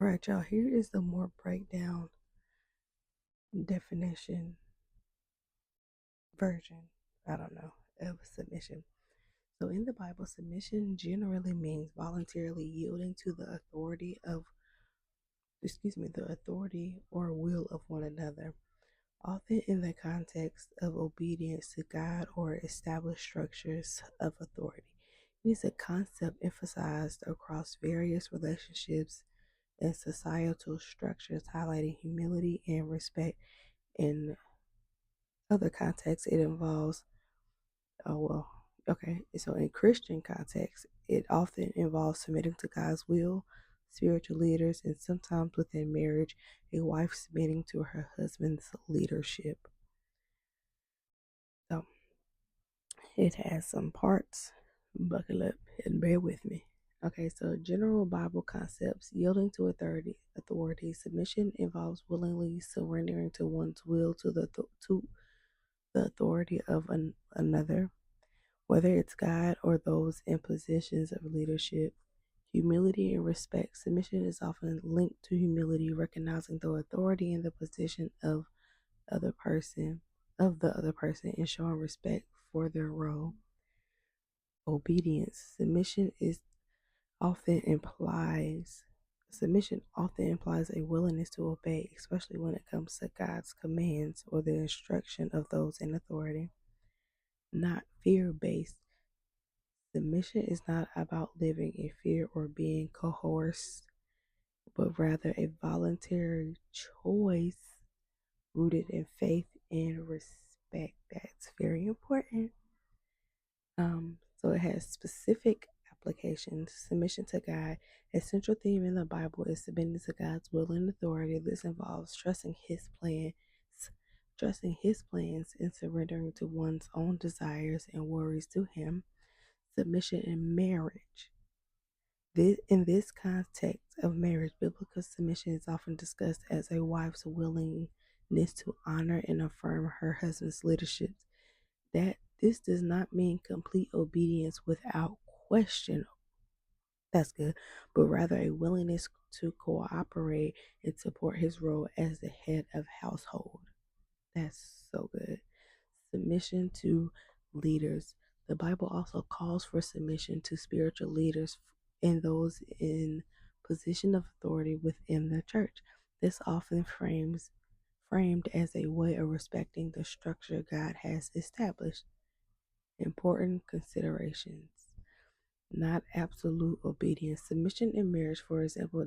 All right, y'all, here is the more breakdown definition version, I don't know, of submission. So in the Bible, submission generally means voluntarily yielding to the authority or will of one another, often in the context of obedience to God or established structures of authority. It is a concept emphasized across various relationships and societal structures, highlighting humility and respect. In other contexts, it involves, oh, well, okay, so in Christian context, it often involves submitting to God's will, spiritual leaders, and sometimes within marriage, a wife submitting to her husband's leadership. So it has some parts. Buckle up and bear with me. Okay, so general Bible concepts: yielding to authority. Submission involves willingly surrendering to one's will to the authority of another, whether it's God or those in positions of leadership. Humility and respect. Submission is often linked to humility, recognizing the authority and the position other person of the other person and showing respect for their role. Obedience. Often implies Submission often implies a willingness to obey, especially when it comes to God's commands or the instruction of those in authority. Not fear based. Submission is not about living in fear or being coerced, but rather a voluntary choice rooted in faith and respect. That's very important. So it has specific applications. Submission to God. A central theme in the Bible is submitting to God's will and authority. This involves trusting His plans, and surrendering to one's own desires and worries to Him. Submission in marriage. In this context of marriage, biblical submission is often discussed as a wife's willingness to honor and affirm her husband's leadership. That this does not mean complete obedience without question. That's good, but rather a willingness to cooperate and support his role as the head of household. That's so good. Submission to leaders. The Bible also calls for submission to spiritual leaders and those in position of authority within the church. This often framed as a way of respecting the structure God has established. Important considerations. Not absolute obedience. Submission in marriage, for example,